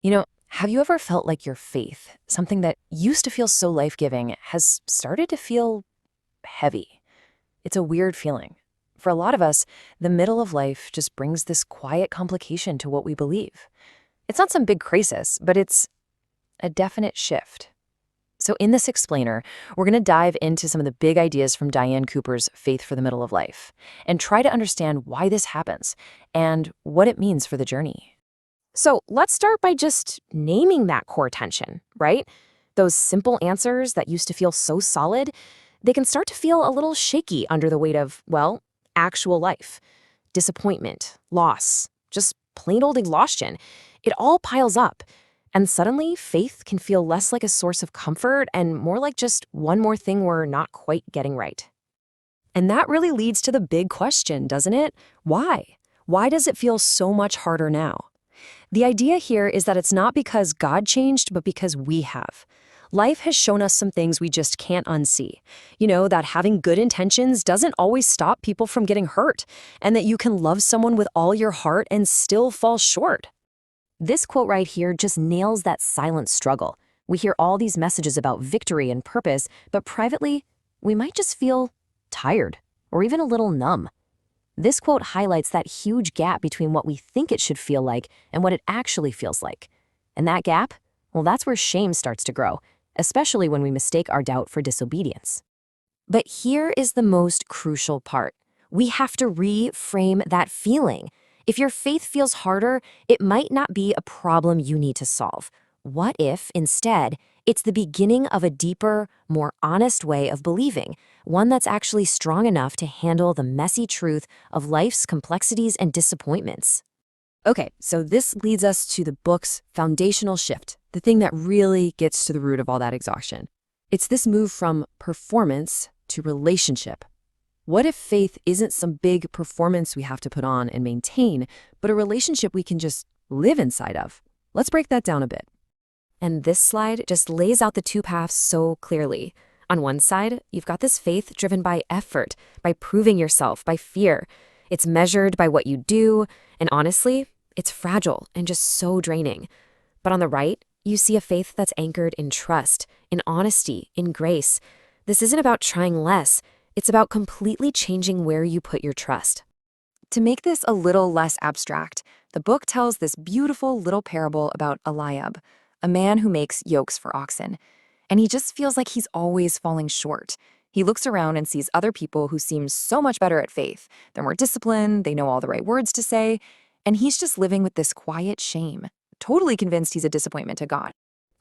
Have you ever felt like your faith, something that used to feel so life-giving, has started to feel heavy? It's a weird feeling. For a lot of us, the middle of life just brings this quiet complication to what we believe. It's not some big crisis, but it's a definite shift. So in this explainer, we're going to dive into some of the big ideas from Diane Cooper's Faith for the Middle of Life and try to understand why this happens and what it means for the journey. So let's start by just naming that core tension, right? Those simple answers that used to feel so solid, they can start to feel a little shaky under the weight of, well, actual life, disappointment, loss, just plain old exhaustion. It all piles up. And suddenly, faith can feel less like a source of comfort and more like just one more thing we're not quite getting right. And that really leads to the big question, doesn't it? Why? Why does it feel so much harder now? The idea here is that it's not because God changed, but because we have. Life has shown us some things we just can't unsee. That having good intentions doesn't always stop people from getting hurt, and that you can love someone with all your heart and still fall short. This quote right here just nails that silent struggle. We hear all these messages about victory and purpose, but privately, we might just feel tired or even a little numb. This quote highlights that huge gap between what we think it should feel like and what it actually feels like. And that gap, well, that's where shame starts to grow, especially when we mistake our doubt for disobedience. But here is the most crucial part. We have to reframe that feeling. If your faith feels harder, it might not be a problem you need to solve. What if, instead, it's the beginning of a deeper, more honest way of believing, one that's actually strong enough to handle the messy truth of life's complexities and disappointments? Okay, so this leads us to the book's foundational shift, the thing that really gets to the root of all that exhaustion. It's this move from performance to relationship. What if faith isn't some big performance we have to put on and maintain, but a relationship we can just live inside of? Let's break that down a bit. And this slide just lays out the two paths so clearly. On one side, you've got this faith driven by effort, by proving yourself, by fear. It's measured by what you do, and honestly, it's fragile and just so draining. But on the right, you see a faith that's anchored in trust, in honesty, in grace. This isn't about trying less. It's about completely changing where you put your trust. To make this a little less abstract, the book tells this beautiful little parable about Eliab, a man who makes yokes for oxen. And he just feels like he's always falling short. He looks around and sees other people who seem so much better at faith. They're more disciplined, they know all the right words to say, and he's just living with this quiet shame, totally convinced he's a disappointment to God.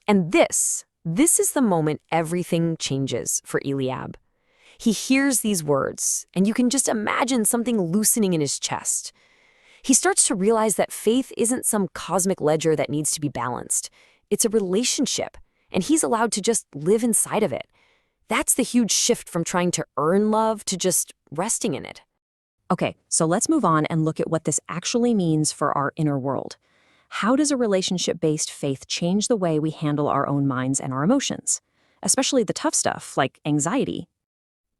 And this is the moment everything changes for Eliab. He hears these words, and you can just imagine something loosening in his chest. He starts to realize that faith isn't some cosmic ledger that needs to be balanced. It's a relationship, and he's allowed to just live inside of it. That's the huge shift from trying to earn love to just resting in it. Okay, so let's move on and look at what this actually means for our inner world. How does a relationship-based faith change the way we handle our own minds and our emotions? Especially the tough stuff, like anxiety.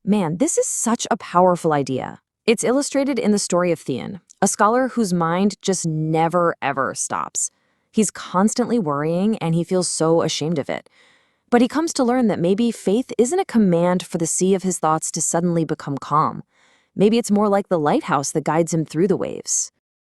Man, this is such a powerful idea. It's illustrated in the story of Theon, a scholar whose mind just never, ever stops. He's constantly worrying, and he feels so ashamed of it. But he comes to learn that maybe faith isn't a command for the sea of his thoughts to suddenly become calm. Maybe it's more like the lighthouse that guides him through the waves.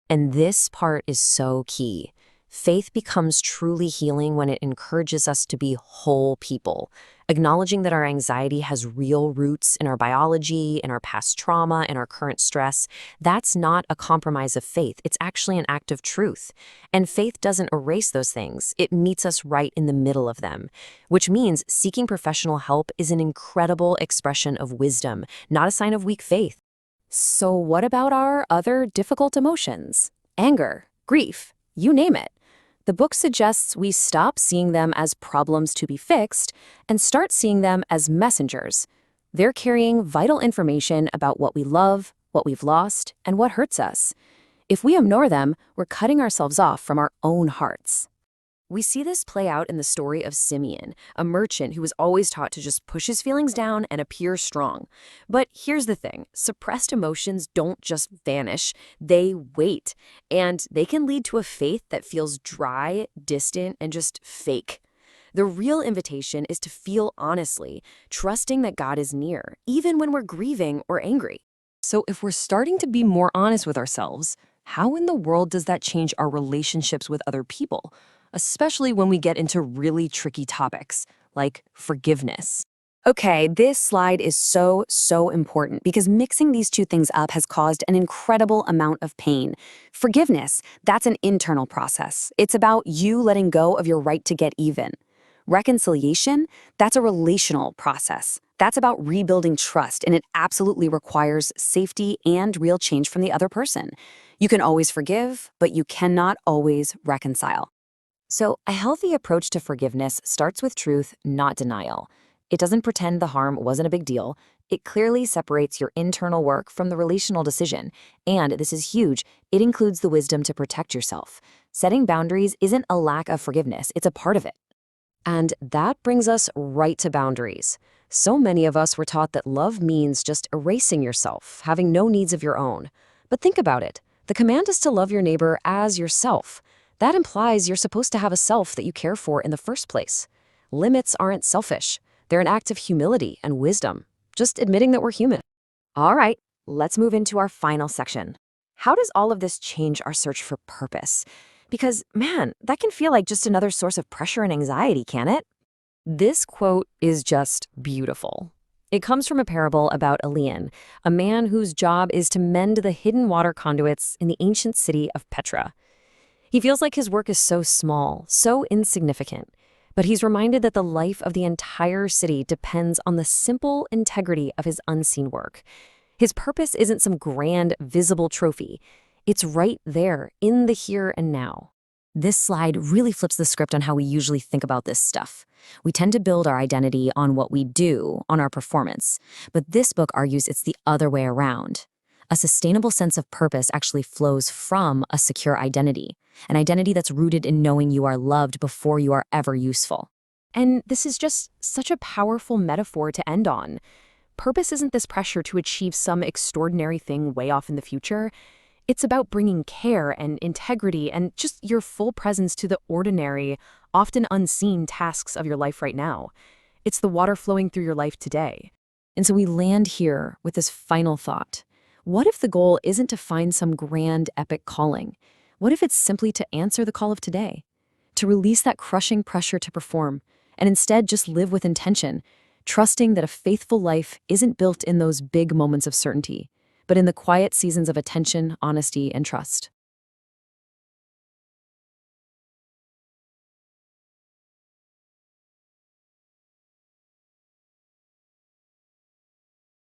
And this part is so key. Faith becomes truly healing when it encourages us to be whole people, acknowledging that our anxiety has real roots in our biology, in our past trauma, in our current stress. That's not a compromise of faith. It's actually an act of truth. And faith doesn't erase those things. It meets us right in the middle of them, which means seeking professional help is an incredible expression of wisdom, not a sign of weak faith. So what about our other difficult emotions? Anger, grief, you name it. The book suggests we stop seeing them as problems to be fixed and start seeing them as messengers. They're carrying vital information about what we love, what we've lost, and what hurts us. If we ignore them, we're cutting ourselves off from our own hearts. We see this play out in the story of Simeon, a merchant who was always taught to just push his feelings down and appear strong. But here's the thing, suppressed emotions don't just vanish, they wait. And they can lead to a faith that feels dry, distant, and just fake. The real invitation is to feel honestly, trusting that God is near, even when we're grieving or angry. So if we're starting to be more honest with ourselves, how in the world does that change our relationships with other people? Especially when we get into really tricky topics, like forgiveness. Okay, this slide is so important because mixing these two things up has caused an incredible amount of pain. Forgiveness, that's an internal process. It's about you letting go of your right to get even. Reconciliation, that's a relational process. That's about rebuilding trust, and it absolutely requires safety and real change from the other person. You can always forgive, but you cannot always reconcile. So, a healthy approach to forgiveness starts with truth, not denial. It doesn't pretend the harm wasn't a big deal. It clearly separates your internal work from the relational decision. And this is huge, it includes the wisdom to protect yourself. Setting boundaries isn't a lack of forgiveness, it's a part of it. And that brings us right to boundaries. So many of us were taught that love means just erasing yourself, having no needs of your own. But think about it. The command is to love your neighbor as yourself. That implies you're supposed to have a self that you care for in the first place. Limits aren't selfish. They're an act of humility and wisdom, just admitting that we're human. All right, let's move into our final section. How does all of this change our search for purpose? Because, man, that can feel like just another source of pressure and anxiety, can it? This quote is just beautiful. It comes from a parable about Elian, a man whose job is to mend the hidden water conduits in the ancient city of Petra. He feels like his work is so small, so insignificant, but he's reminded that the life of the entire city depends on the simple integrity of his unseen work. His purpose isn't some grand, visible trophy. It's right there, in the here and now. This slide really flips the script on how we usually think about this stuff. We tend to build our identity on what we do, on our performance. But this book argues it's the other way around. A sustainable sense of purpose actually flows from a secure identity, an identity that's rooted in knowing you are loved before you are ever useful. And this is just such a powerful metaphor to end on. Purpose isn't this pressure to achieve some extraordinary thing way off in the future. It's about bringing care and integrity and just your full presence to the ordinary, often unseen tasks of your life right now. It's the water flowing through your life today. And so we land here with this final thought. What if the goal isn't to find some grand, epic calling? What if it's simply to answer the call of today? To release that crushing pressure to perform, and instead just live with intention, trusting that a faithful life isn't built in those big moments of certainty, but in the quiet seasons of attention, honesty, and trust.